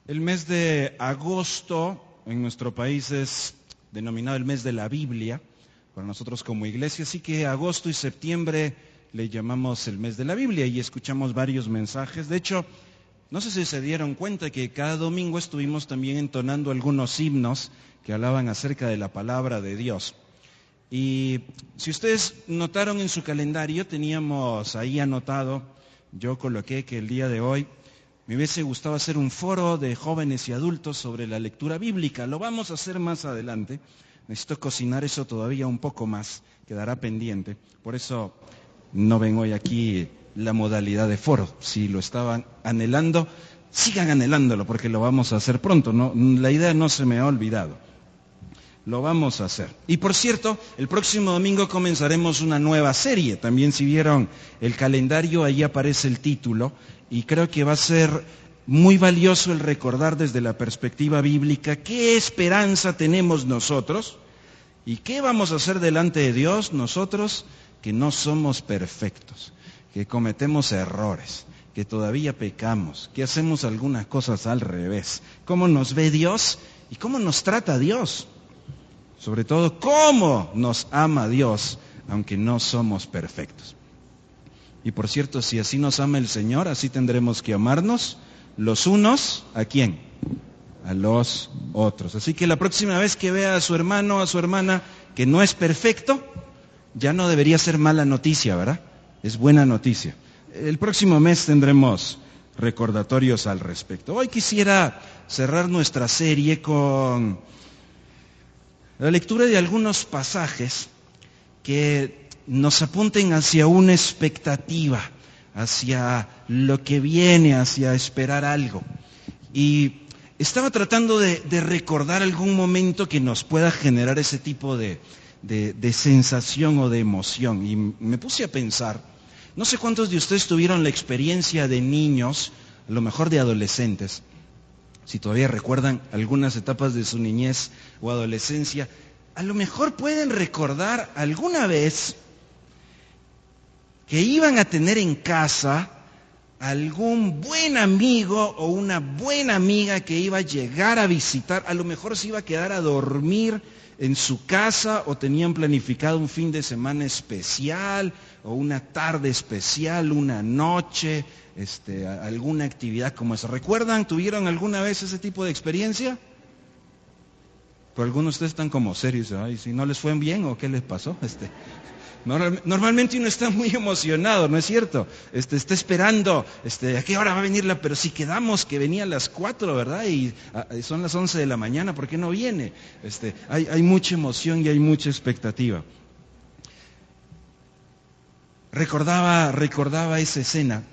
El mes de agosto en nuestro país es denominado el mes de la Biblia, para nosotros como iglesia, así que agosto y septiembre le llamamos el mes de la Biblia y escuchamos varios mensajes. De hecho, no sé si se dieron cuenta que cada domingo estuvimos también entonando algunos himnos que hablaban acerca de la palabra de Dios. Y si ustedes notaron en su calendario, teníamos ahí anotado, yo coloqué que el día de hoy me hubiese gustado hacer un foro de jóvenes y adultos sobre la lectura bíblica. Lo vamos a hacer más adelante. Necesito cocinar eso todavía un poco más, quedará pendiente. Por eso no ven hoy aquí la modalidad de foro. Si lo estaban anhelando, sigan anhelándolo porque lo vamos a hacer pronto. No, la idea no se me ha olvidado. Lo vamos a hacer. Y por cierto, el próximo domingo comenzaremos una nueva serie. También si vieron el calendario, ahí aparece el título. Y creo que va a ser muy valioso el recordar desde la perspectiva bíblica qué esperanza tenemos nosotros y qué vamos a hacer delante de Dios nosotros que no somos perfectos, que cometemos errores, que todavía pecamos, que hacemos algunas cosas al revés. ¿Cómo nos ve Dios y cómo nos trata Dios? Sobre todo, ¿cómo nos ama Dios aunque no somos perfectos? Y por cierto, si así nos ama el Señor, así tendremos que amarnos los unos, ¿a quién? A los otros. Así que la próxima vez que vea a su hermano o a su hermana que no es perfecto, ya no debería ser mala noticia, ¿verdad? Es buena noticia. El próximo mes tendremos recordatorios al respecto. Hoy quisiera cerrar nuestra serie con la lectura de algunos pasajes que nos apunten hacia una expectativa, hacia lo que viene, hacia esperar algo. Y estaba tratando de recordar algún momento que nos pueda generar ese tipo de sensación o de emoción. Y me puse a pensar, no sé cuántos de ustedes tuvieron la experiencia de niños, a lo mejor de adolescentes, si todavía recuerdan algunas etapas de su niñez o adolescencia, a lo mejor pueden recordar alguna vez que iban a tener en casa algún buen amigo o una buena amiga que iba a llegar a visitar, a lo mejor se iba a quedar a dormir en su casa o tenían planificado un fin de semana especial o una tarde especial, una noche, alguna actividad como esa. ¿Recuerdan? ¿Tuvieron alguna vez ese tipo de experiencia? Pero algunos de ustedes están como serios, ay, si no les fue bien o qué les pasó. Normalmente uno está muy emocionado, ¿no es cierto? Está esperando, ¿a qué hora va a venir pero si quedamos que venía a las 4, ¿verdad? Y son las 11 de la mañana, ¿por qué no viene? Hay mucha emoción y hay mucha expectativa. Recordaba esa escena,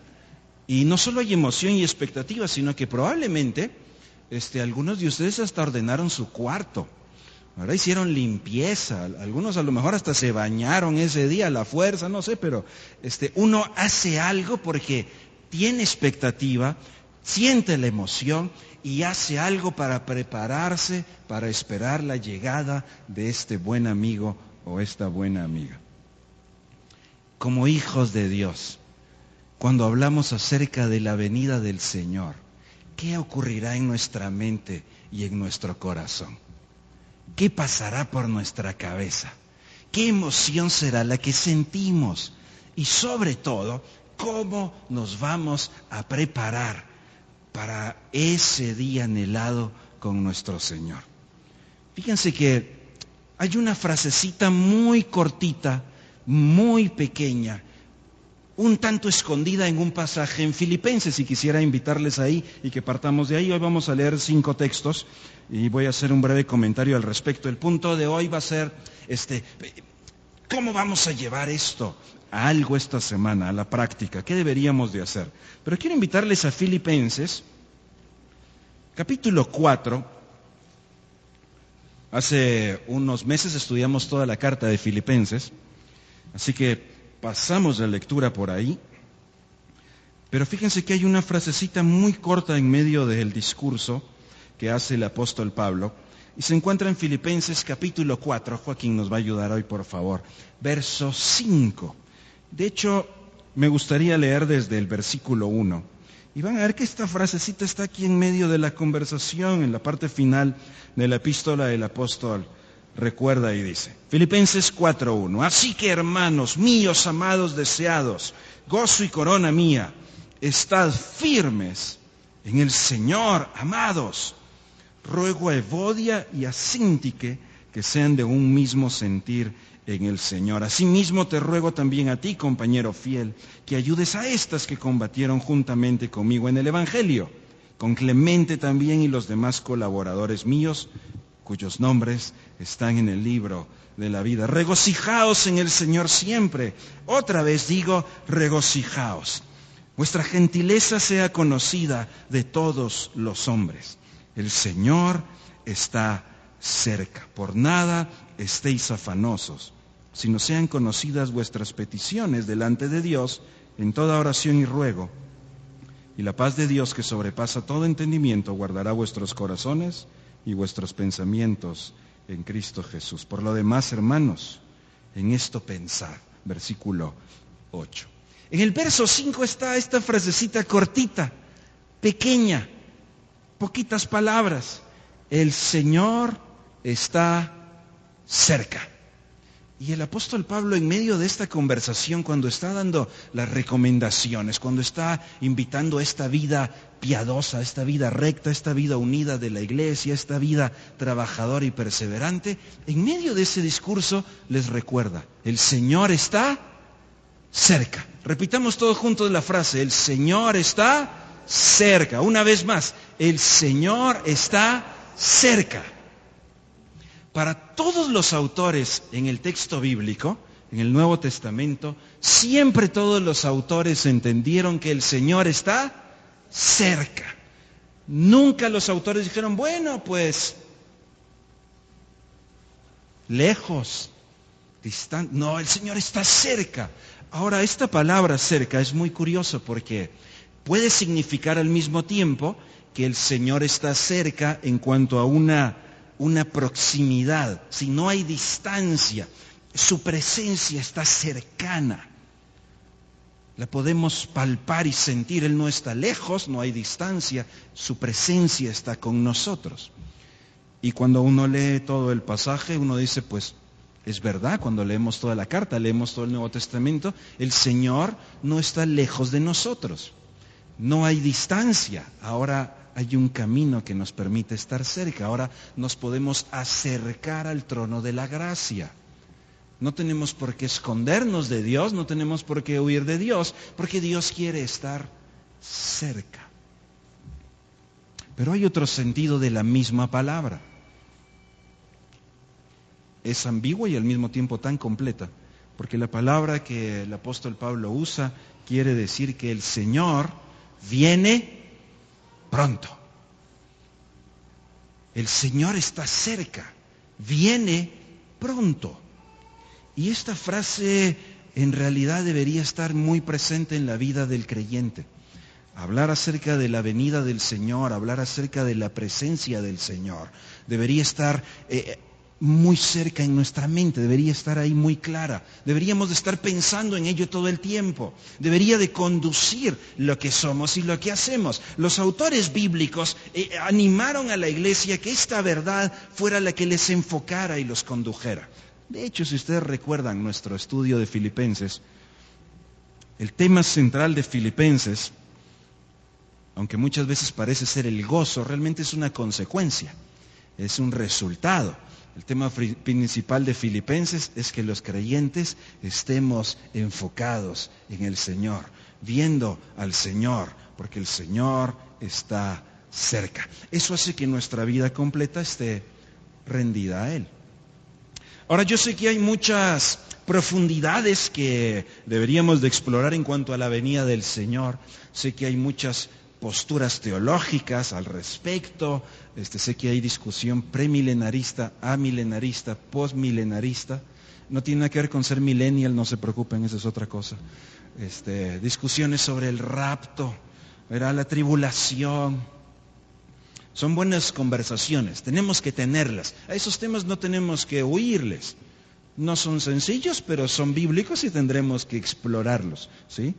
y no solo hay emoción y expectativa, sino que probablemente, algunos de ustedes hasta ordenaron su cuarto. Ahora hicieron limpieza, algunos a lo mejor hasta se bañaron ese día a la fuerza, no sé, pero uno hace algo porque tiene expectativa, siente la emoción y hace algo para prepararse, para esperar la llegada de este buen amigo o esta buena amiga. Como hijos de Dios, cuando hablamos acerca de la venida del Señor, ¿qué ocurrirá en nuestra mente y en nuestro corazón? ¿Qué pasará por nuestra cabeza? ¿Qué emoción será la que sentimos? Y sobre todo, ¿cómo nos vamos a preparar para ese día anhelado con nuestro Señor? Fíjense que hay una frasecita muy cortita, muy pequeña, un tanto escondida en un pasaje en Filipenses, y quisiera invitarles ahí y que partamos de ahí. Hoy vamos a leer 5 textos y voy a hacer un breve comentario al respecto. El punto de hoy va a ser, ¿cómo vamos a llevar esto a algo esta semana, a la práctica? ¿Qué deberíamos de hacer? Pero quiero invitarles a Filipenses, capítulo 4. Hace unos meses estudiamos toda la carta de Filipenses, así que pasamos la lectura por ahí, pero fíjense que hay una frasecita muy corta en medio del discurso que hace el apóstol Pablo, y se encuentra en Filipenses capítulo 4, Joaquín nos va a ayudar hoy por favor, verso 5. De hecho, me gustaría leer desde el versículo 1, Y van a ver que esta frasecita está aquí en medio de la conversación, en la parte final de la epístola del apóstol. Recuerda y dice, Filipenses 4:1, así que hermanos míos, amados, deseados, gozo y corona mía, estad firmes en el Señor, amados. Ruego a Evodia y a Síntique que sean de un mismo sentir en el Señor. Asimismo te ruego también a ti, compañero fiel, que ayudes a estas que combatieron juntamente conmigo en el Evangelio, con Clemente también y los demás colaboradores míos, cuyos nombres están en el libro de la vida. Regocijaos en el Señor siempre. Otra vez digo, regocijaos. Vuestra gentileza sea conocida de todos los hombres. El Señor está cerca. Por nada estéis afanosos, sino sean conocidas vuestras peticiones delante de Dios en toda oración y ruego. Y la paz de Dios, que sobrepasa todo entendimiento, guardará vuestros corazones y vuestros pensamientos en Cristo Jesús. Por lo demás, hermanos, en esto pensad. Versículo 8. En el verso 5 está esta frasecita cortita, pequeña, poquitas palabras. El Señor está cerca. Y el apóstol Pablo, en medio de esta conversación, cuando está dando las recomendaciones, cuando está invitando a esta vida piadosa, esta vida recta, esta vida unida de la iglesia, esta vida trabajadora y perseverante, en medio de ese discurso les recuerda, el Señor está cerca. Repitamos todos juntos la frase, el Señor está cerca. Una vez más, el Señor está cerca. Para todos los autores en el texto bíblico, en el Nuevo Testamento, siempre todos los autores entendieron que el Señor está cerca. Nunca los autores dijeron, bueno, pues, lejos, distante. No, el Señor está cerca. Ahora, esta palabra cerca es muy curioso porque puede significar al mismo tiempo que el Señor está cerca en cuanto a una proximidad. Si no hay distancia, su presencia está cercana. La podemos palpar y sentir. Él no está lejos, no hay distancia, su presencia está con nosotros. Y cuando uno lee todo el pasaje, uno dice, pues, es verdad, cuando leemos toda la carta, leemos todo el Nuevo Testamento, el Señor no está lejos de nosotros. No hay distancia. Ahora hay un camino que nos permite estar cerca. Ahora nos podemos acercar al trono de la gracia. No tenemos por qué escondernos de Dios, no tenemos por qué huir de Dios, porque Dios quiere estar cerca. Pero hay otro sentido de la misma palabra. Es ambigua y al mismo tiempo tan completa, porque la palabra que el apóstol Pablo usa quiere decir que el Señor viene pronto. El Señor está cerca, viene pronto. Y esta frase en realidad debería estar muy presente en la vida del creyente. Hablar acerca de la venida del Señor, hablar acerca de la presencia del Señor, debería estar muy cerca en nuestra mente, debería estar ahí muy clara. Deberíamos de estar pensando en ello todo el tiempo. Debería de conducir lo que somos y lo que hacemos. Los autores bíblicos animaron a la iglesia que esta verdad fuera la que les enfocara y los condujera. De hecho, si ustedes recuerdan nuestro estudio de Filipenses, el tema central de Filipenses, aunque muchas veces parece ser el gozo, realmente es una consecuencia, es un resultado. El tema principal de Filipenses es que los creyentes estemos enfocados en el Señor, viendo al Señor, porque el Señor está cerca. Eso hace que nuestra vida completa esté rendida a Él. Ahora, yo sé que hay muchas profundidades que deberíamos de explorar en cuanto a la venida del Señor. Sé que hay muchas posturas teológicas al respecto. Sé que hay discusión premilenarista, amilenarista, postmilenarista. No tiene nada que ver con ser millennial, no se preocupen, esa es otra cosa. Discusiones sobre el rapto, ¿verdad? La tribulación. Son buenas conversaciones, tenemos que tenerlas. A esos temas no tenemos que huirles. No son sencillos, pero son bíblicos y tendremos que explorarlos, ¿sí?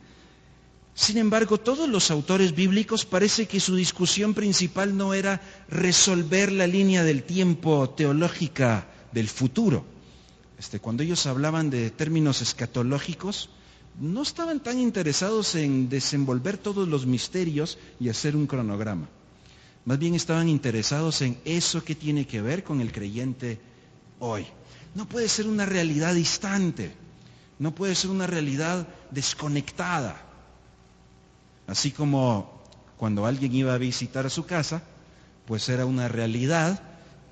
Sin embargo, todos los autores bíblicos parece que su discusión principal no era resolver la línea del tiempo teológica del futuro. Cuando ellos hablaban de términos escatológicos, no estaban tan interesados en desenvolver todos los misterios y hacer un cronograma. Más bien estaban interesados en eso que tiene que ver con el creyente hoy. No puede ser una realidad distante, no puede ser una realidad desconectada. Así como cuando alguien iba a visitar su casa, pues era una realidad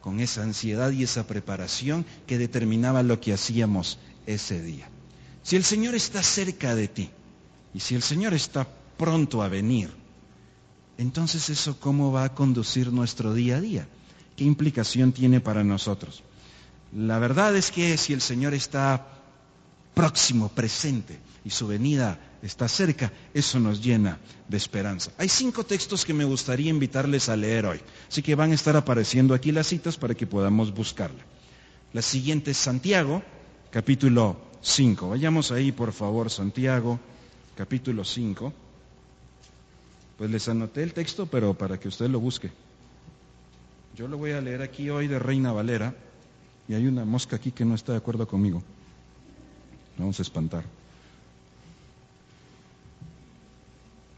con esa ansiedad y esa preparación que determinaba lo que hacíamos ese día. Si el Señor está cerca de ti y si el Señor está pronto a venir, entonces eso ¿cómo va a conducir nuestro día a día? ¿Qué implicación tiene para nosotros? La verdad es que si el Señor está próximo, presente, y su venida está cerca, eso nos llena de esperanza. Hay 5 textos que me gustaría invitarles a leer hoy, así que van a estar apareciendo aquí las citas para que podamos buscarla. La siguiente es Santiago, capítulo 5. Vayamos ahí, por favor, Santiago, capítulo 5. Pues les anoté el texto, pero para que usted lo busque. Yo lo voy a leer aquí hoy de Reina Valera, y hay una mosca aquí que no está de acuerdo conmigo. Vamos a espantar.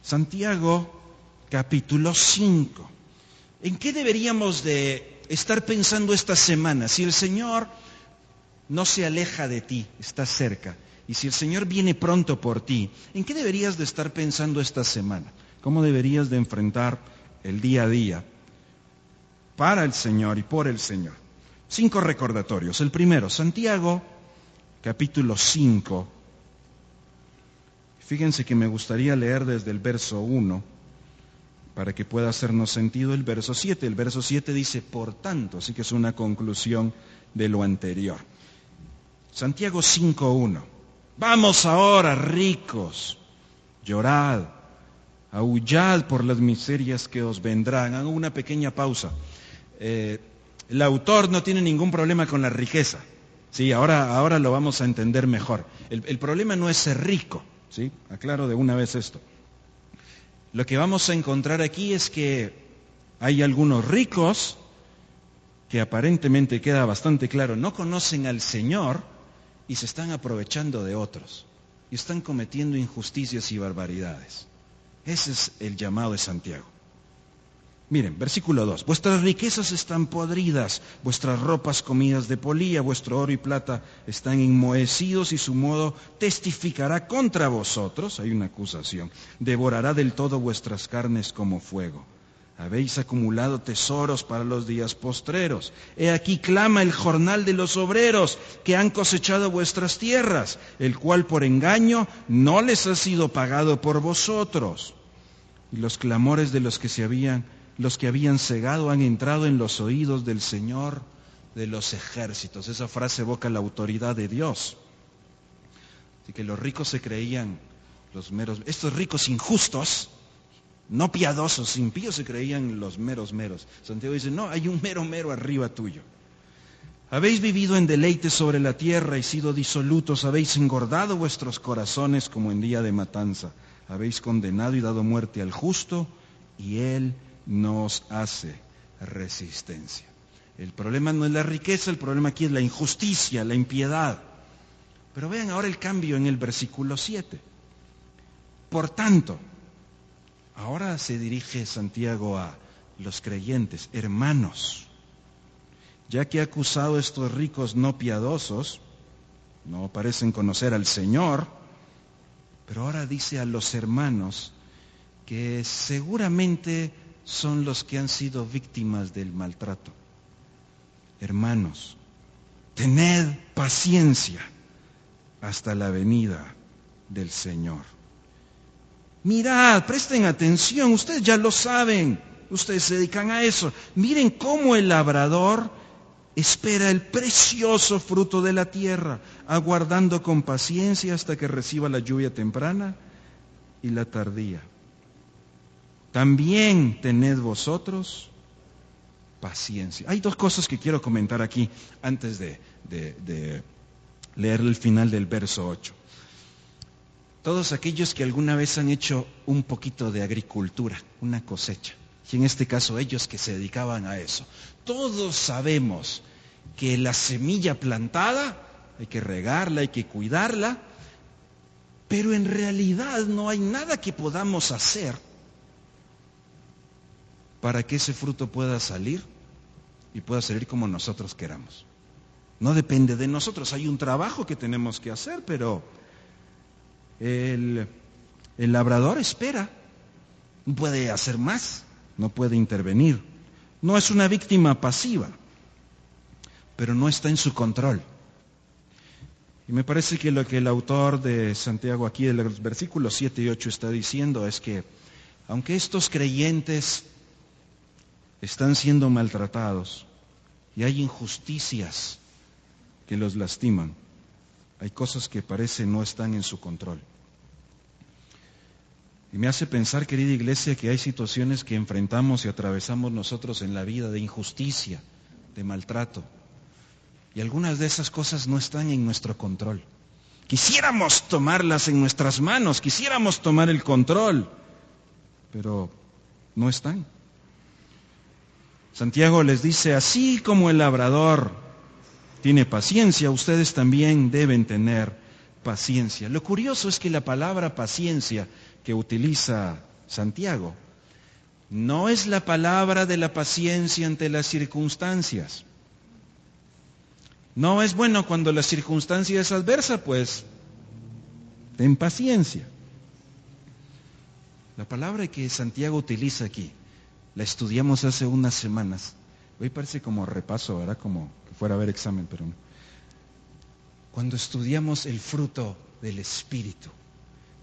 Santiago, capítulo 5. ¿En qué deberíamos de estar pensando esta semana? Si el Señor no se aleja de ti, está cerca, y si el Señor viene pronto por ti, ¿en qué deberías de estar pensando esta semana? ¿Cómo deberías de enfrentar el día a día para el Señor y por el Señor? 5 recordatorios. El primero, Santiago, capítulo 5. Fíjense que me gustaría leer desde el verso 1 para que pueda hacernos sentido el verso 7. El verso 7 dice, por tanto, así que es una conclusión de lo anterior. Santiago 5:1. Vamos ahora, ricos, llorad, aullad por las miserias que os vendrán. Hago una pequeña pausa. El autor no tiene ningún problema con la riqueza. Sí, ahora lo vamos a entender mejor. El problema no es ser rico. ¿Sí? Aclaro de una vez esto. Lo que vamos a encontrar aquí es que hay algunos ricos que aparentemente queda bastante claro, no conocen al Señor y se están aprovechando de otros y están cometiendo injusticias y barbaridades. Ese es el llamado de Santiago. Miren, versículo 2. Vuestras riquezas están podridas, vuestras ropas comidas de polilla, vuestro oro y plata están enmohecidos y su modo testificará contra vosotros. Hay una acusación. Devorará del todo vuestras carnes como fuego. Habéis acumulado tesoros para los días postreros. He aquí clama el jornal de los obreros que han cosechado vuestras tierras, el cual por engaño no les ha sido pagado por vosotros. Y los clamores de los que habían cegado han entrado en los oídos del Señor de los ejércitos. Esa frase evoca la autoridad de Dios. Así que los ricos se creían los meros, estos ricos injustos, no piadosos, impíos, se creían los meros. Santiago dice, no, hay un mero arriba tuyo. Habéis vivido en deleite sobre la tierra y sido disolutos, habéis engordado vuestros corazones como en día de matanza. Habéis condenado y dado muerte al justo y él nos hace resistencia. El problema no es la riqueza, el problema aquí es la injusticia, la impiedad. Pero vean ahora el cambio en el versículo 7. Por tanto, ahora se dirige Santiago a los creyentes, hermanos, ya que ha acusado a estos ricos no piadosos, no parecen conocer al Señor, pero ahora dice a los hermanos que seguramente son los que han sido víctimas del maltrato. Hermanos, tened paciencia hasta la venida del Señor. Mirad, presten atención, ustedes ya lo saben, ustedes se dedican a eso. Miren cómo el labrador espera el precioso fruto de la tierra, aguardando con paciencia hasta que reciba la lluvia temprana y la tardía. También tened vosotros paciencia. Hay 2 cosas que quiero comentar aquí antes de leer el final del verso 8. todos aquellos que alguna vez han hecho un poquito de agricultura, una cosecha, y en este caso ellos que se dedicaban a eso, todos sabemos que la semilla plantada hay que regarla, hay que cuidarla, pero en realidad no hay nada que podamos hacer para que ese fruto pueda salir y pueda salir como nosotros queramos. No depende de nosotros, hay un trabajo que tenemos que hacer, pero el labrador espera, no puede hacer más, no puede intervenir. No es una víctima pasiva, pero no está en su control. Y me parece que lo que el autor de Santiago aquí, de los versículos 7 y 8, está diciendo es que aunque estos creyentes están siendo maltratados y hay injusticias que los lastiman, hay cosas que parece no están en su control. Y me hace pensar, querida iglesia, que hay situaciones que enfrentamos y atravesamos nosotros en la vida de injusticia, de maltrato. Y algunas de esas cosas no están en nuestro control. Quisiéramos tomarlas en nuestras manos, quisiéramos tomar el control, pero no están. Santiago les dice, así como el labrador tiene paciencia, ustedes también deben tener paciencia. Lo curioso es que la palabra paciencia que utiliza Santiago no es la palabra de la paciencia ante las circunstancias. No es bueno cuando la circunstancia es adversa, pues ten paciencia. La palabra que Santiago utiliza aquí, la estudiamos hace unas semanas. Hoy parece como repaso, ¿verdad? Como que fuera a haber examen, pero no. Cuando estudiamos el fruto del Espíritu,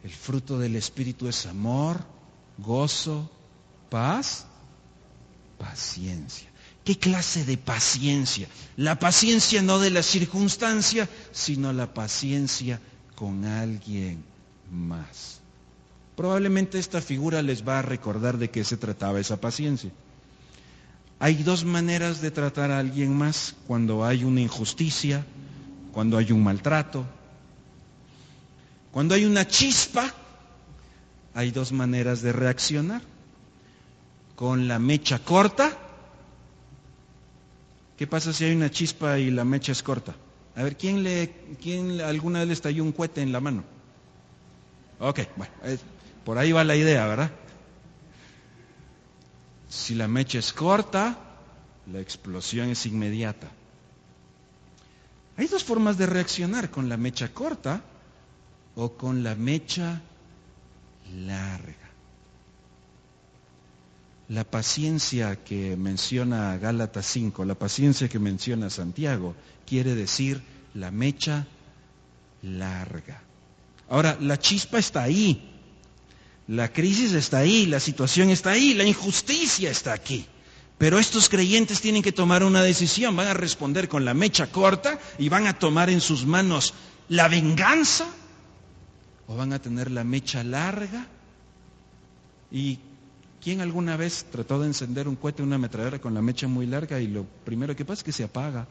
el fruto del Espíritu es amor, gozo, paz, paciencia. ¿Qué clase de paciencia? La paciencia no de la circunstancia, sino la paciencia con alguien más. Probablemente esta figura les va a recordar de qué se trataba esa paciencia. Hay dos maneras de tratar a alguien más cuando hay una injusticia, cuando hay un maltrato. Cuando hay una chispa, hay dos maneras de reaccionar. Con la mecha corta. ¿Qué pasa si hay una chispa y la mecha es corta? A ver, ¿quién alguna vez le estalló un cohete en la mano? Ok, bueno, por ahí va la idea, ¿verdad? Si la mecha es corta, la explosión es inmediata. Hay dos formas de reaccionar, con la mecha corta o con la mecha larga. La paciencia que menciona Gálatas 5, la paciencia que menciona Santiago, quiere decir la mecha larga. Ahora, la chispa está ahí, la crisis está ahí, la situación está ahí, la injusticia está aquí. Pero estos creyentes tienen que tomar una decisión, van a responder con la mecha corta y van a tomar en sus manos la venganza, o van a tener la mecha larga. ¿Y quién alguna vez trató de encender un cohete, una ametralladora con la mecha muy larga y lo primero que pasa es que se apaga?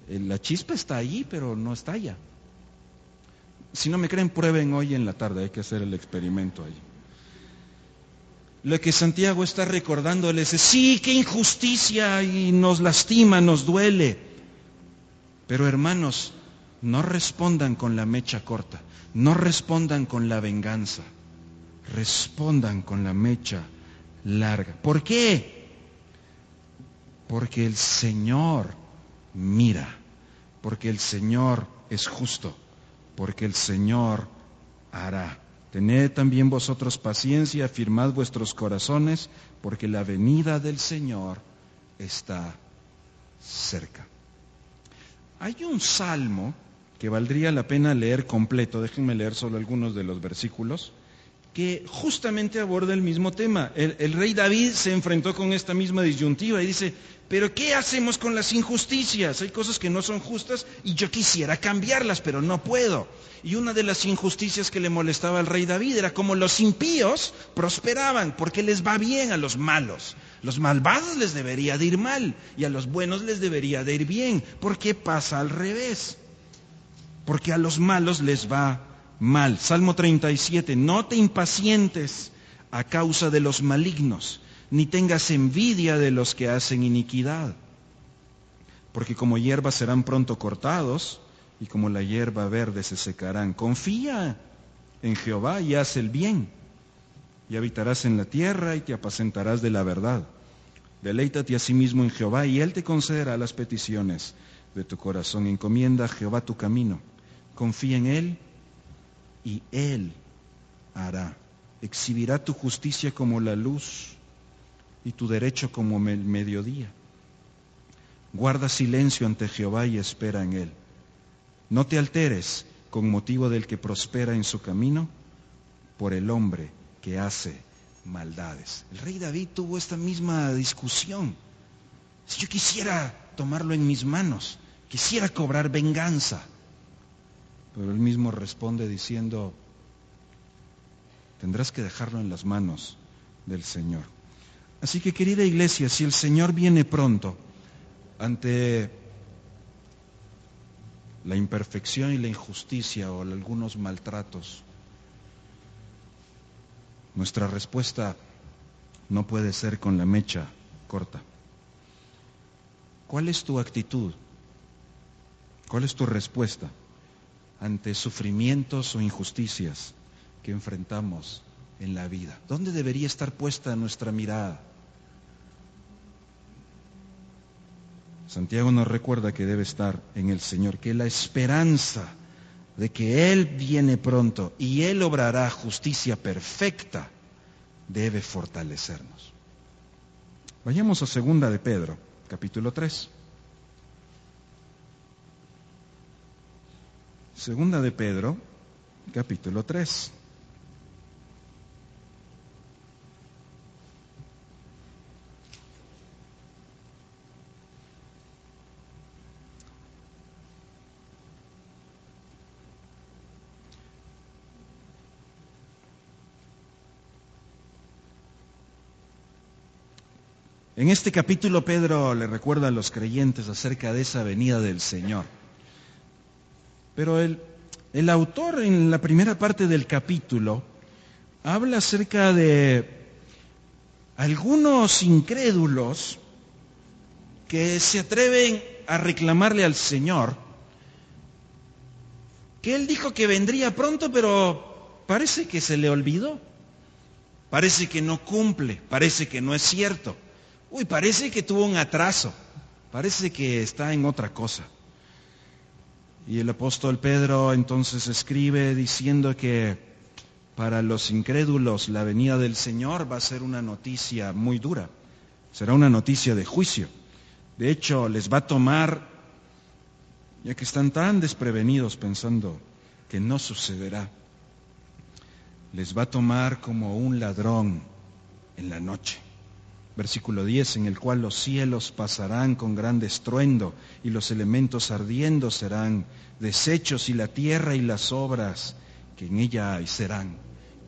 La chispa está ahí, pero no estalla. Si no me creen, prueben hoy en la tarde, hay que hacer el experimento ahí. Lo que Santiago está recordándoles es, sí, qué injusticia y nos lastima, nos duele. Pero hermanos, no respondan con la mecha corta, no respondan con la venganza, respondan con la mecha larga. ¿Por qué? Porque el Señor mira, porque el Señor es justo, porque el Señor hará. Tened también vosotros paciencia, afirmad vuestros corazones, porque la venida del Señor está cerca. Hay un salmo que valdría la pena leer completo, déjenme leer solo algunos de los versículos, que justamente aborda el mismo tema. El rey David se enfrentó con esta misma disyuntiva y dice, pero ¿qué hacemos con las injusticias? Hay cosas que no son justas y yo quisiera cambiarlas, pero no puedo. Y una de las injusticias que le molestaba al rey David era como los impíos prosperaban, porque les va bien a los malos. Los malvados les debería de ir mal y a los buenos les debería de ir bien. ¿Por qué pasa al revés? Porque a los malos les va mal. Salmo 37, no te impacientes a causa de los malignos, ni tengas envidia de los que hacen iniquidad, porque como hierba serán pronto cortados, y como la hierba verde se secarán. Confía en Jehová y haz el bien, y habitarás en la tierra y te apacentarás de la verdad. Deleítate a sí mismo en Jehová, y Él te concederá las peticiones de tu corazón. Encomienda a Jehová tu camino, confía en Él, y Él hará. Exhibirá tu justicia como la luz, y tu derecho como el mediodía. Guarda silencio ante Jehová y espera en Él. No te alteres con motivo del que prospera en su camino, por el hombre que hace maldades. El rey David tuvo esta misma discusión. Si yo quisiera tomarlo en mis manos, quisiera cobrar venganza, pero él mismo responde diciendo, tendrás que dejarlo en las manos del Señor. Así que, querida iglesia, si el Señor viene pronto, ante la imperfección y la injusticia o algunos maltratos, nuestra respuesta no puede ser con la mecha corta. ¿Cuál es tu actitud? ¿Cuál es tu respuesta ante sufrimientos o injusticias que enfrentamos en la vida? ¿Dónde debería estar puesta nuestra mirada? Santiago nos recuerda que debe estar en el Señor, que la esperanza de que Él viene pronto y Él obrará justicia perfecta debe fortalecernos. Vayamos a 2 de Pedro, capítulo 3. 2 de Pedro, capítulo 3. En este capítulo Pedro le recuerda a los creyentes acerca de esa venida del Señor. Pero el autor en la primera parte del capítulo habla acerca de algunos incrédulos que se atreven a reclamarle al Señor que Él dijo que vendría pronto, pero parece que se le olvidó, parece que no cumple, parece que no es cierto. Parece que tuvo un atraso, parece que está en otra cosa. Y el apóstol Pedro entonces escribe diciendo que para los incrédulos la venida del Señor va a ser una noticia muy dura, será una noticia de juicio. De hecho, les va a tomar, ya que están tan desprevenidos pensando que no sucederá, les va a tomar como un ladrón en la noche. Versículo 10, en el cual los cielos pasarán con grande estruendo y los elementos ardiendo serán deshechos y la tierra y las obras que en ella hay serán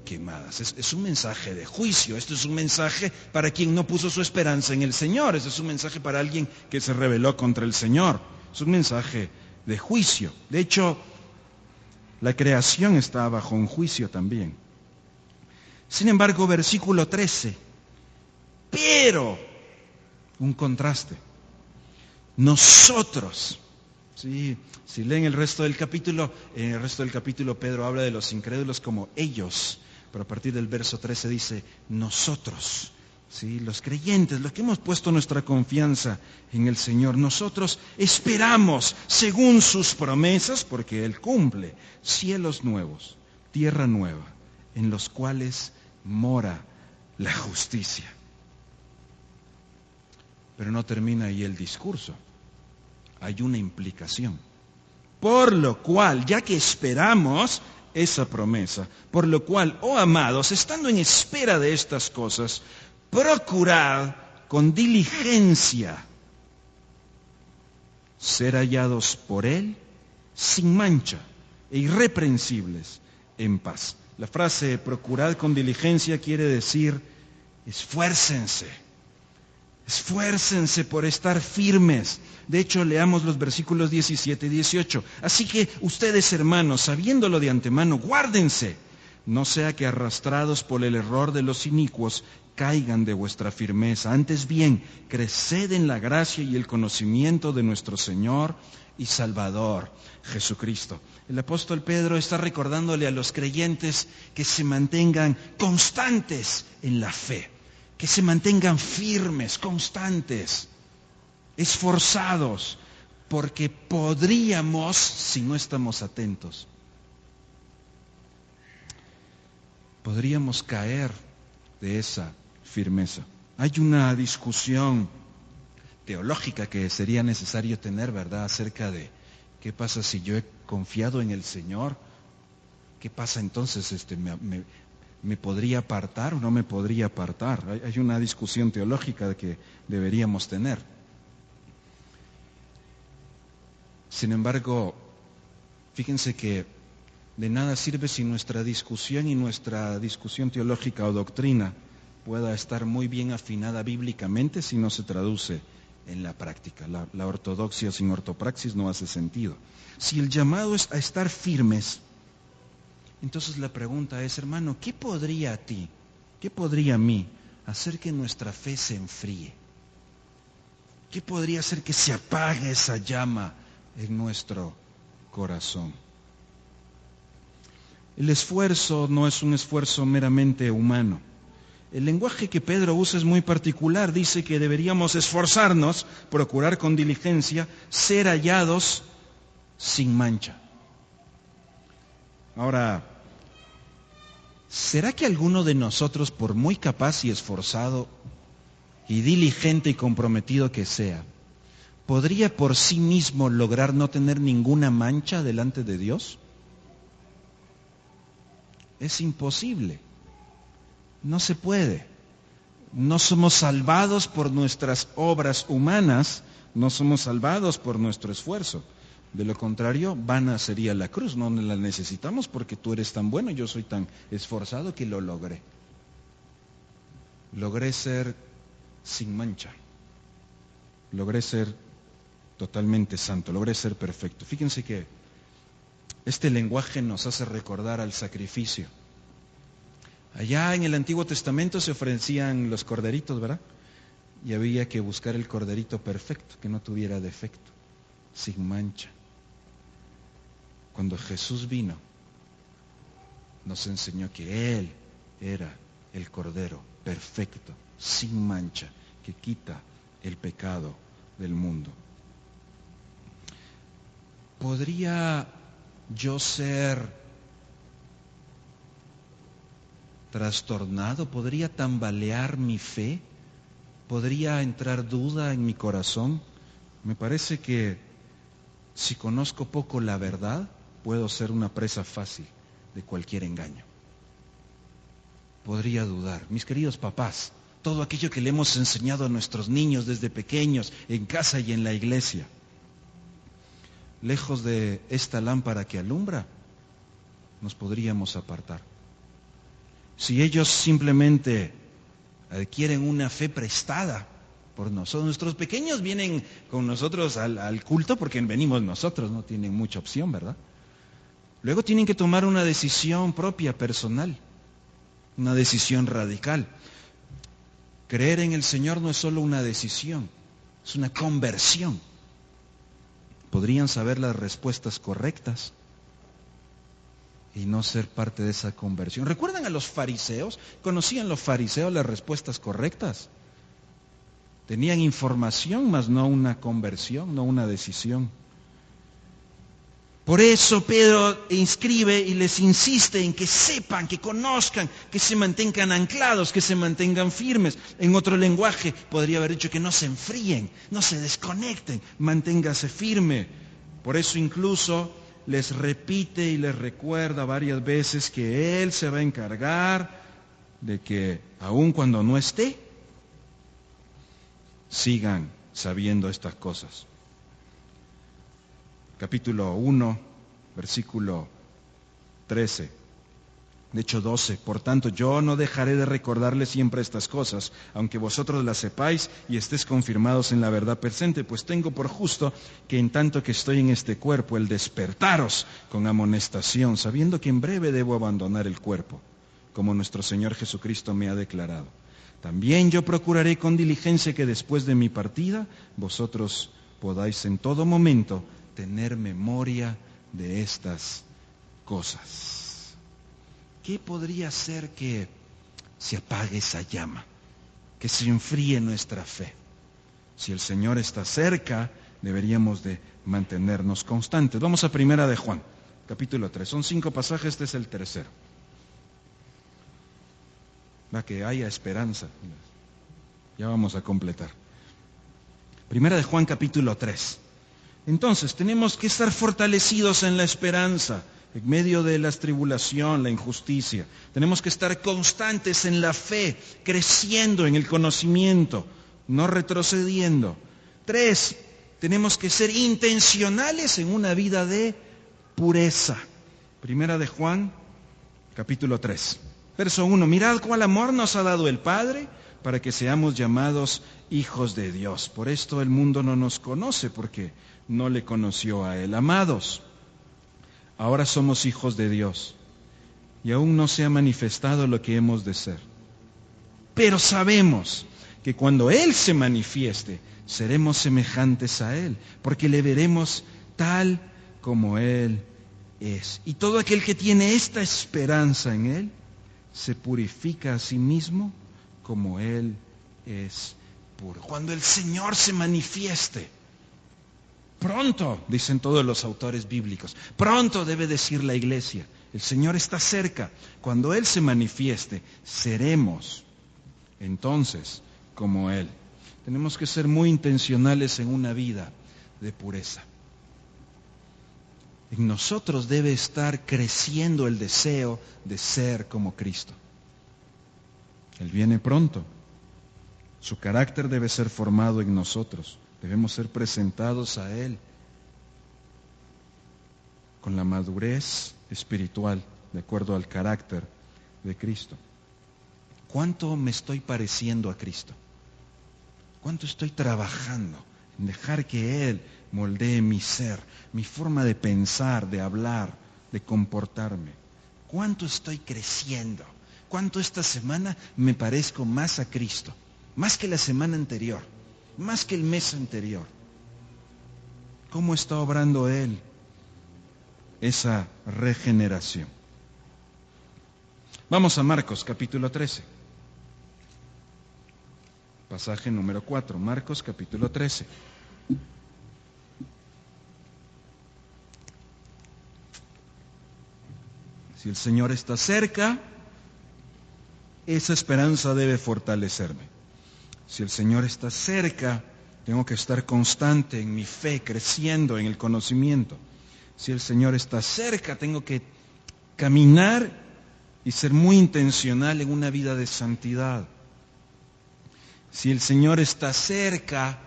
quemadas. Es un mensaje de juicio, esto es un mensaje para quien no puso su esperanza en el Señor, este es un mensaje para alguien que se rebeló contra el Señor, es un mensaje de juicio. De hecho, la creación está bajo un juicio también. Sin embargo, versículo 13, pero, un contraste, nosotros, ¿sí? Si leen el resto del capítulo, en el resto del capítulo Pedro habla de los incrédulos como ellos, pero a partir del verso 13 dice nosotros, ¿sí? Los creyentes, los que hemos puesto nuestra confianza en el Señor, nosotros esperamos según sus promesas, porque Él cumple, cielos nuevos, tierra nueva, en los cuales mora la justicia. Pero no termina ahí el discurso, hay una implicación. Por lo cual, ya que esperamos esa promesa, por lo cual, oh amados, estando en espera de estas cosas, procurad con diligencia ser hallados por Él sin mancha e irreprensibles en paz. La frase procurad con diligencia quiere decir esfuércense. Esfuércense por estar firmes. De hecho, leamos los versículos 17 y 18. Así que ustedes, hermanos, sabiéndolo de antemano, guárdense, no sea que arrastrados por el error de los inicuos, caigan de vuestra firmeza. Antes bien, creced en la gracia y el conocimiento de nuestro Señor y Salvador, Jesucristo. El apóstol Pedro está recordándole a los creyentes que se mantengan constantes en la fe, que se mantengan firmes, constantes, esforzados, porque podríamos, si no estamos atentos, podríamos caer de esa firmeza. Hay una discusión teológica que sería necesario tener, ¿verdad?, acerca de qué pasa si yo he confiado en el Señor. ¿Qué pasa entonces? ¿Me podría apartar o no me podría apartar? Hay una discusión teológica que deberíamos tener. Sin embargo, fíjense que de nada sirve si nuestra discusión teológica o doctrina pueda estar muy bien afinada bíblicamente si no se traduce en la práctica. La ortodoxia sin ortopraxis no hace sentido. Si el llamado es a estar firmes, entonces la pregunta es, hermano, ¿qué podría a ti, qué podría a mí hacer que nuestra fe se enfríe? ¿Qué podría hacer que se apague esa llama en nuestro corazón? El esfuerzo no es un esfuerzo meramente humano. El lenguaje que Pedro usa es muy particular. Dice que deberíamos esforzarnos, procurar con diligencia, ser hallados sin mancha. Ahora, ¿será que alguno de nosotros, por muy capaz y esforzado y diligente y comprometido que sea, podría por sí mismo lograr no tener ninguna mancha delante de Dios? Es imposible. No se puede. No somos salvados por nuestras obras humanas, no somos salvados por nuestro esfuerzo. De lo contrario, vana sería la cruz. No la necesitamos porque tú eres tan bueno, yo soy tan esforzado que lo logré. Logré ser sin mancha. Logré ser totalmente santo, logré ser perfecto. Fíjense que este lenguaje nos hace recordar al sacrificio. Allá en el Antiguo Testamento se ofrecían los corderitos, ¿verdad? Y había que buscar el corderito perfecto, que no tuviera defecto, sin mancha. Cuando Jesús vino, nos enseñó que Él era el cordero perfecto, sin mancha, que quita el pecado del mundo. ¿Podría yo ser trastornado? ¿Podría tambalear mi fe? ¿Podría entrar duda en mi corazón? Me parece que si conozco poco la verdad, puedo ser una presa fácil de cualquier engaño. Podría dudar. Mis queridos papás, todo aquello que le hemos enseñado a nuestros niños desde pequeños, en casa y en la iglesia, lejos de esta lámpara que alumbra, nos podríamos apartar. Si ellos simplemente adquieren una fe prestada por nosotros, nuestros pequeños vienen con nosotros al culto porque venimos nosotros, no tienen mucha opción, ¿verdad? Luego tienen que tomar una decisión propia, personal, una decisión radical. Creer en el Señor no es solo una decisión, es una conversión. Podrían saber las respuestas correctas y no ser parte de esa conversión. ¿Recuerdan a los fariseos? ¿Conocían los fariseos las respuestas correctas? Tenían información, mas no una conversión, no una decisión. Por eso Pedro inscribe y les insiste en que sepan, que conozcan, que se mantengan anclados, que se mantengan firmes. En otro lenguaje podría haber dicho que no se enfríen, no se desconecten, manténgase firme. Por eso incluso les repite y les recuerda varias veces que Él se va a encargar de que aun cuando no esté, sigan sabiendo estas cosas. Capítulo 1, versículo 13. De hecho, 12. Por tanto, yo no dejaré de recordarles siempre estas cosas, aunque vosotros las sepáis y estéis confirmados en la verdad presente, pues tengo por justo que en tanto que estoy en este cuerpo, el despertaros con amonestación, sabiendo que en breve debo abandonar el cuerpo, como nuestro Señor Jesucristo me ha declarado. También yo procuraré con diligencia que después de mi partida, vosotros podáis en todo momento tener memoria de estas cosas. ¿Qué podría hacer que se apague esa llama, que se enfríe nuestra fe? Si el Señor está cerca, deberíamos de mantenernos constantes. Vamos a Primera de Juan, capítulo 3. Son 5 pasajes, este es el tercero. Va, que haya esperanza. Ya vamos a completar. Primera de Juan, capítulo 3. Entonces, tenemos que estar fortalecidos en la esperanza. En medio de la tribulación, la injusticia, tenemos que estar constantes en la fe, creciendo en el conocimiento, no retrocediendo. 3, tenemos que ser intencionales en una vida de pureza. Primera de Juan, capítulo 3, verso 1. Mirad cuál amor nos ha dado el Padre para que seamos llamados hijos de Dios. Por esto el mundo no nos conoce, porque no le conoció a Él. Amados, ahora somos hijos de Dios y aún no se ha manifestado lo que hemos de ser. Pero sabemos que cuando Él se manifieste, seremos semejantes a Él, porque le veremos tal como Él es. Y todo aquel que tiene esta esperanza en Él, se purifica a sí mismo como Él es puro. Cuando el Señor se manifieste, pronto, dicen todos los autores bíblicos, pronto debe decir la iglesia, el Señor está cerca. Cuando Él se manifieste, seremos entonces como Él. Tenemos que ser muy intencionales en una vida de pureza. En nosotros debe estar creciendo el deseo de ser como Cristo. Él viene pronto. Su carácter debe ser formado en nosotros. Debemos ser presentados a Él con la madurez espiritual, de acuerdo al carácter de Cristo. ¿Cuánto me estoy pareciendo a Cristo? ¿Cuánto estoy trabajando en dejar que Él moldee mi ser, mi forma de pensar, de hablar, de comportarme? ¿Cuánto estoy creciendo? ¿Cuánto esta semana me parezco más a Cristo? Más que la semana anterior, más que el mes anterior. ¿Cómo está obrando Él esa regeneración? Vamos a Marcos capítulo 13. Pasaje número 4, Marcos capítulo 13. Si el Señor está cerca, esa esperanza debe fortalecerme. Si el Señor está cerca, tengo que estar constante en mi fe, creciendo en el conocimiento. Si el Señor está cerca, tengo que caminar y ser muy intencional en una vida de santidad. Si el Señor está cerca,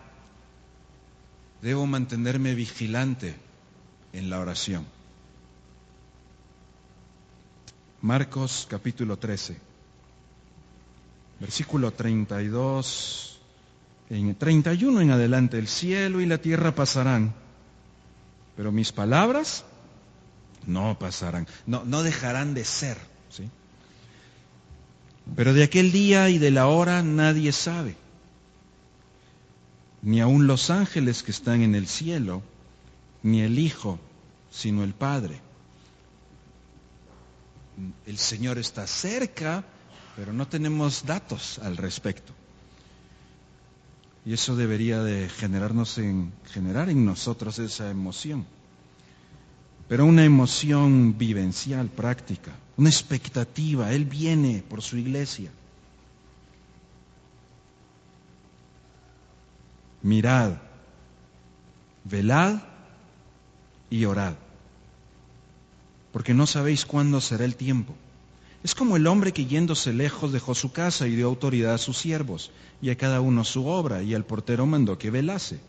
debo mantenerme vigilante en la oración. Marcos capítulo 13, versículo 32, en 31 en adelante. El cielo y la tierra pasarán, pero mis palabras no pasarán, no dejarán de ser, ¿sí? Pero de aquel día y de la hora nadie sabe, ni aun los ángeles que están en el cielo, ni el Hijo, sino el Padre. El Señor está cerca, pero no tenemos datos al respecto. Y eso debería de generar en nosotros esa emoción. Pero una emoción vivencial, práctica, una expectativa. Él viene por su iglesia. Mirad, velad y orad, porque no sabéis cuándo será el tiempo. Es como el hombre que yéndose lejos dejó su casa y dio autoridad a sus siervos, y a cada uno su obra, y al portero mandó que velase.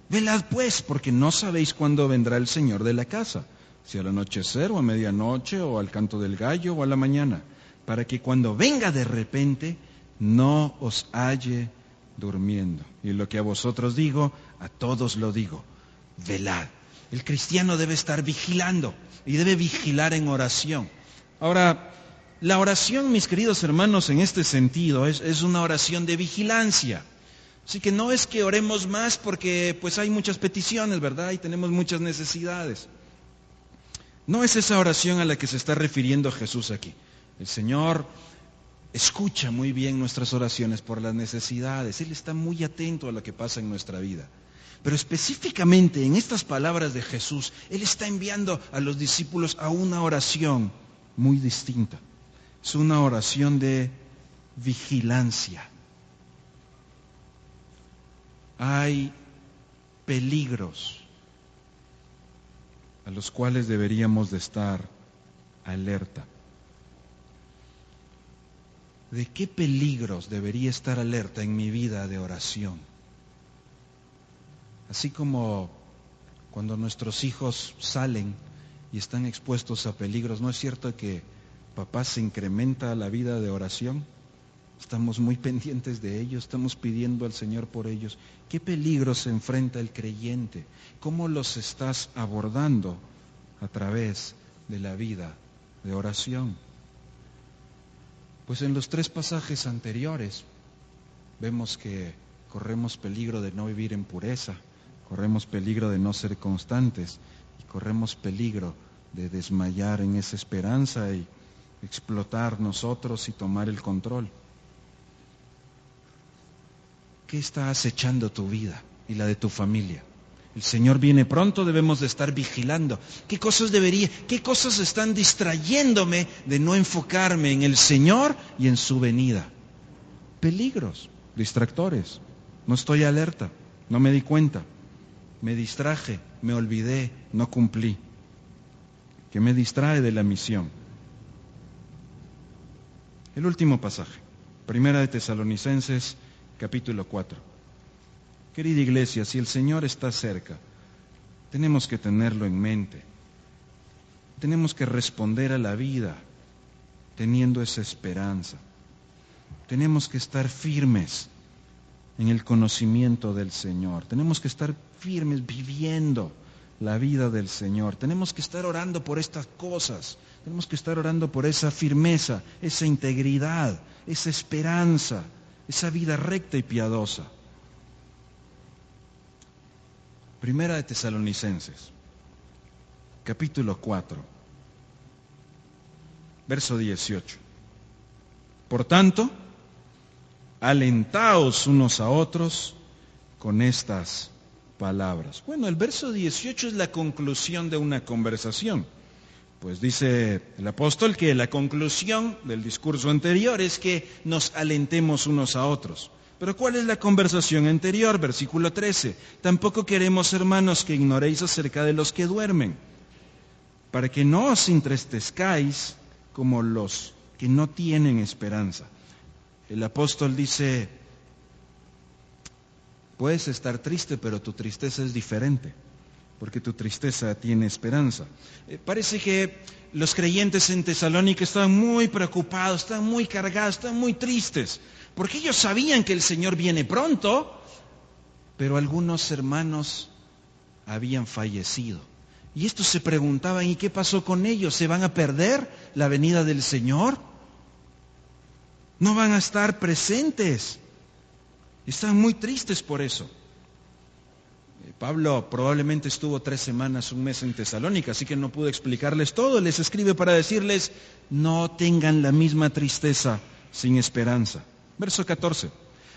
Velad pues, porque no sabéis cuándo vendrá el Señor de la casa, si al anochecer o a medianoche o al canto del gallo o a la mañana, para que cuando venga de repente no os halle durmiendo. Y lo que a vosotros digo, a todos lo digo, velad. El cristiano debe estar vigilando y debe vigilar en oración. Ahora, la oración, mis queridos hermanos, en este sentido es una oración de vigilancia. Así que no es que oremos más porque pues hay muchas peticiones, ¿verdad? Y tenemos muchas necesidades. No es esa oración a la que se está refiriendo Jesús aquí. El Señor escucha muy bien nuestras oraciones por las necesidades. Él está muy atento a lo que pasa en nuestra vida. Pero específicamente en estas palabras de Jesús, Él está enviando a los discípulos a una oración muy distinta. Es una oración de vigilancia. Hay peligros a los cuales deberíamos de estar alerta. ¿De qué peligros debería estar alerta en mi vida de oración? Así como cuando nuestros hijos salen y están expuestos a peligros, ¿no es cierto que papá se incrementa la vida de oración? Estamos muy pendientes de ellos, estamos pidiendo al Señor por ellos. ¿Qué peligros se enfrenta el creyente? ¿Cómo los estás abordando a través de la vida de oración? Pues en los 3 pasajes anteriores vemos que corremos peligro de no vivir en pureza, corremos peligro de no ser constantes y corremos peligro de desmayar en esa esperanza y explotar nosotros y tomar el control. ¿Qué está acechando tu vida y la de tu familia? El Señor viene pronto, debemos de estar vigilando. ¿Qué cosas están distrayéndome de no enfocarme en el Señor y en su venida? Peligros, distractores. No estoy alerta, no me di cuenta. Me distraje, me olvidé, no cumplí. ¿Qué me distrae de la misión? El último pasaje, Primera de Tesalonicenses, capítulo 4. Querida iglesia, si el Señor está cerca, tenemos que tenerlo en mente. Tenemos que responder a la vida teniendo esa esperanza. Tenemos que estar firmes en el conocimiento del Señor. Tenemos que estar firmes viviendo la vida del Señor. Tenemos que estar orando por estas cosas. Tenemos que estar orando por esa firmeza, esa integridad, esa esperanza, esa vida recta y piadosa. Primera de Tesalonicenses, capítulo 4, verso 18. Por tanto, alentaos unos a otros con estas palabras. Bueno, el verso 18 es la conclusión de una conversación. Pues dice el apóstol que la conclusión del discurso anterior es que nos alentemos unos a otros. Pero ¿cuál es la conversación anterior? Versículo 13. Tampoco queremos, hermanos, que ignoréis acerca de los que duermen, para que no os entristezcáis como los que no tienen esperanza. El apóstol dice, puedes estar triste, pero tu tristeza es diferente, porque tu tristeza tiene esperanza. Parece que los creyentes en Tesalónica estaban muy preocupados, estaban muy cargados, estaban muy tristes, porque ellos sabían que el Señor viene pronto, pero algunos hermanos habían fallecido. Y estos se preguntaban, ¿y qué pasó con ellos? ¿Se van a perder la venida del Señor? ¿No van a estar presentes? Están muy tristes por eso. Pablo probablemente estuvo 3 semanas, un mes en Tesalónica, así que no pudo explicarles todo. Les escribe para decirles, no tengan la misma tristeza sin esperanza. Verso 14.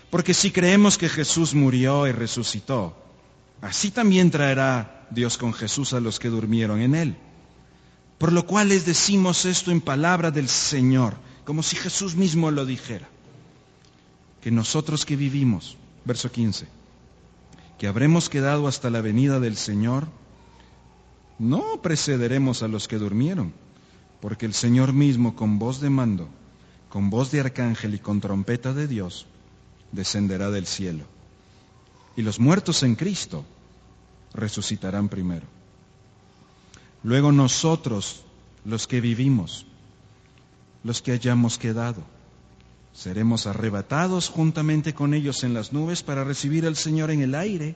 Porque si creemos que Jesús murió y resucitó, así también traerá Dios con Jesús a los que durmieron en él. Por lo cual les decimos esto en palabra del Señor, como si Jesús mismo lo dijera. Que nosotros que vivimos, verso 15, que habremos quedado hasta la venida del Señor, no precederemos a los que durmieron, porque el Señor mismo con voz de mando, con voz de arcángel y con trompeta de Dios, descenderá del cielo. Y los muertos en Cristo resucitarán primero. Luego nosotros, los que vivimos, los que hayamos quedado, seremos arrebatados juntamente con ellos en las nubes para recibir al Señor en el aire,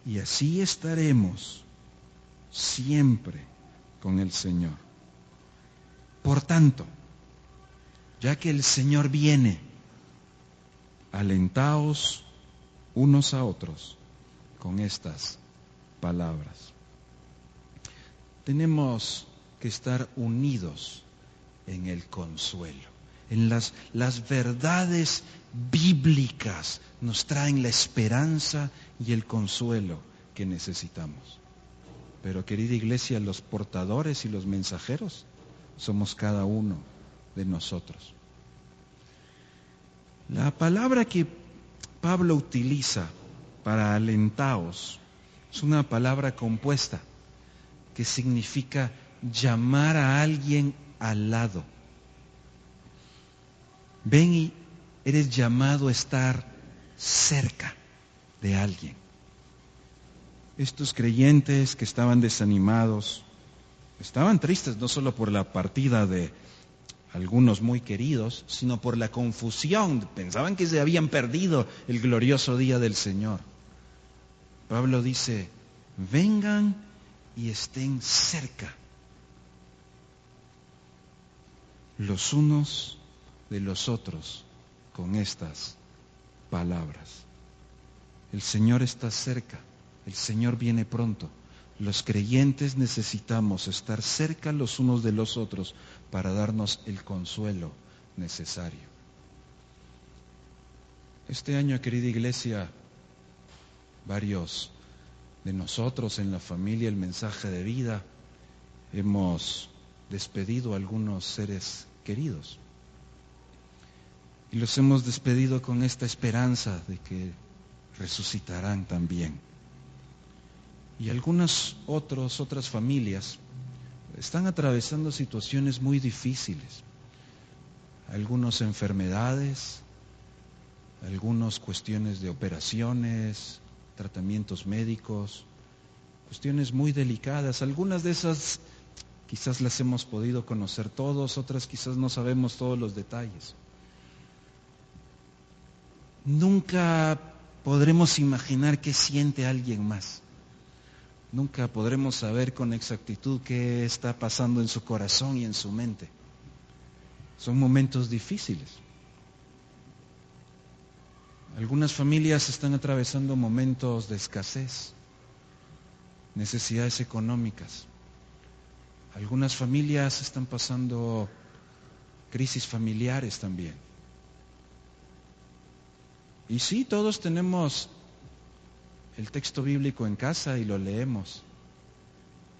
y así estaremos siempre con el Señor. Por tanto, ya que el Señor viene, alentaos unos a otros con estas palabras. Tenemos que estar unidos en el consuelo. En las verdades bíblicas nos traen la esperanza y el consuelo que necesitamos. Pero querida iglesia, los portadores y los mensajeros somos cada uno de nosotros. La palabra que Pablo utiliza para alentaos es una palabra compuesta que significa llamar a alguien al lado. Ven y eres llamado a estar cerca de alguien. Estos creyentes que estaban desanimados, estaban tristes no solo por la partida de algunos muy queridos, sino por la confusión. Pensaban que se habían perdido el glorioso día del Señor. Pablo dice, vengan y estén cerca los unos de los otros con estas palabras. El Señor está cerca, el Señor viene pronto. Los creyentes necesitamos estar cerca los unos de los otros para darnos el consuelo necesario. Este año, querida iglesia, varios de nosotros en la familia El Mensaje de Vida hemos despedido a algunos seres queridos. Y los hemos despedido con esta esperanza de que resucitarán también. Y algunas otras familias están atravesando situaciones muy difíciles. Algunas enfermedades, algunas cuestiones de operaciones, tratamientos médicos, cuestiones muy delicadas. Algunas de esas quizás las hemos podido conocer todos, otras quizás no sabemos todos los detalles. Nunca podremos imaginar qué siente alguien más. Nunca podremos saber con exactitud qué está pasando en su corazón y en su mente. Son momentos difíciles. Algunas familias están atravesando momentos de escasez, necesidades económicas. Algunas familias están pasando crisis familiares también. Y sí, todos tenemos el texto bíblico en casa y lo leemos.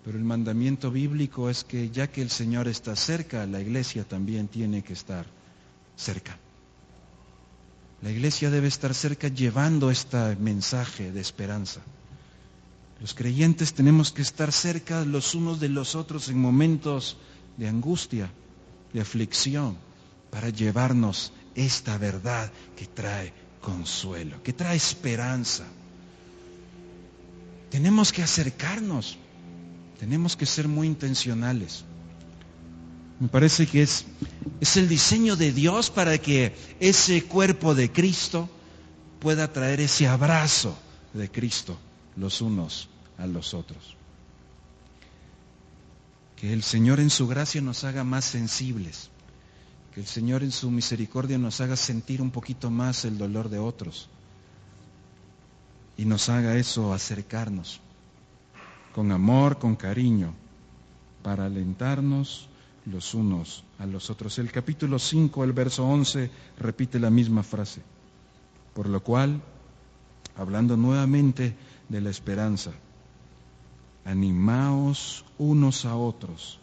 Pero el mandamiento bíblico es que ya que el Señor está cerca, la iglesia también tiene que estar cerca. La iglesia debe estar cerca llevando este mensaje de esperanza. Los creyentes tenemos que estar cerca los unos de los otros en momentos de angustia, de aflicción, para llevarnos esta verdad que trae consuelo, que trae esperanza. Tenemos que acercarnos, tenemos que ser muy intencionales. Me parece que es el diseño de Dios para que ese cuerpo de Cristo pueda traer ese abrazo de Cristo los unos a los otros. Que el Señor en su gracia nos haga más sensibles, que el Señor en su misericordia nos haga sentir un poquito más el dolor de otros y nos haga eso acercarnos con amor, con cariño, para alentarnos los unos a los otros. El capítulo 5, el verso 11, repite la misma frase. Por lo cual, hablando nuevamente de la esperanza, animaos unos a otros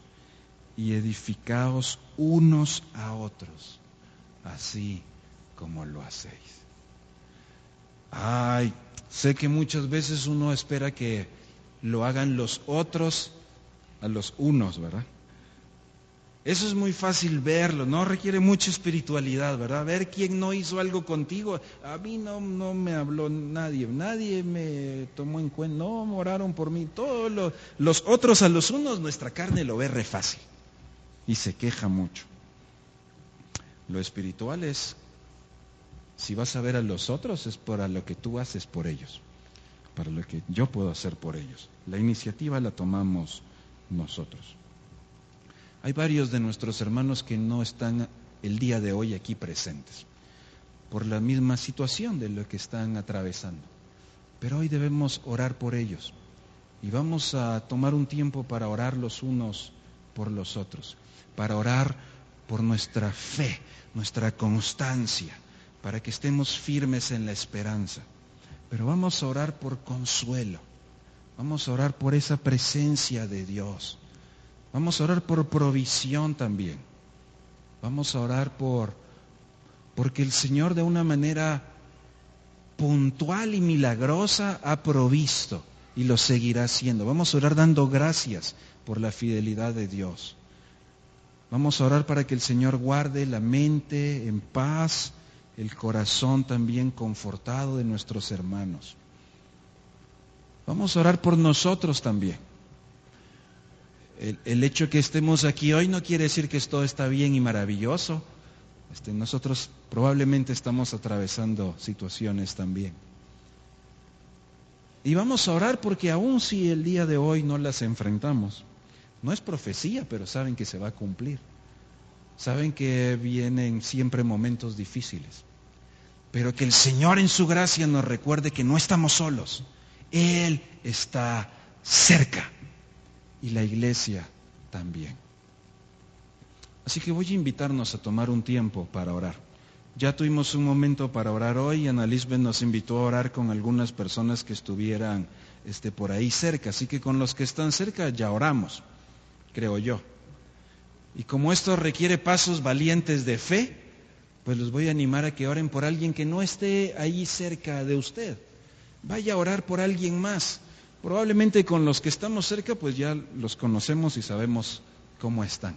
y edificaos unos a otros, así como lo hacéis. Ay, sé que muchas veces uno espera que lo hagan los otros a los unos, ¿verdad? Eso es muy fácil verlo, no requiere mucha espiritualidad, ¿verdad? Ver quién no hizo algo contigo. A mí no me habló nadie me tomó en cuenta, no oraron por mí. Todos los otros a los unos, nuestra carne lo ve re fácil y se queja mucho. Lo espiritual es, si vas a ver a los otros, es para lo que tú haces por ellos, para lo que yo puedo hacer por ellos. La iniciativa la tomamos nosotros. Hay varios de nuestros hermanos que no están el día de hoy aquí presentes, por la misma situación de lo que están atravesando. Pero hoy debemos orar por ellos y vamos a tomar un tiempo para orar los unos por los otros, para orar por nuestra fe, nuestra constancia, para que estemos firmes en la esperanza. Pero vamos a orar por consuelo, vamos a orar por esa presencia de Dios. Vamos a orar por provisión también. Vamos a orar porque el Señor de una manera puntual y milagrosa ha provisto y lo seguirá haciendo. Vamos a orar dando gracias por la fidelidad de Dios. Vamos a orar para que el Señor guarde la mente en paz, el corazón también confortado de nuestros hermanos. Vamos a orar por nosotros también. El hecho que estemos aquí hoy no quiere decir que todo está bien y maravilloso. Nosotros probablemente estamos atravesando situaciones también. Y vamos a orar porque aun si el día de hoy no las enfrentamos, no es profecía, pero saben que se va a cumplir. Saben que vienen siempre momentos difíciles. Pero que el Señor en su gracia nos recuerde que no estamos solos. Él está cerca. Y la iglesia también. Así que voy a invitarnos a tomar un tiempo para orar. Ya tuvimos un momento para orar hoy. Ana Lisbeth nos invitó a orar con algunas personas que estuvieran por ahí cerca. Así que con los que están cerca ya oramos, creo yo. Y como esto requiere pasos valientes de fe, pues los voy a animar a que oren por alguien que no esté ahí cerca de usted. Vaya a orar por alguien más. Probablemente con los que estamos cerca, pues ya los conocemos y sabemos cómo están.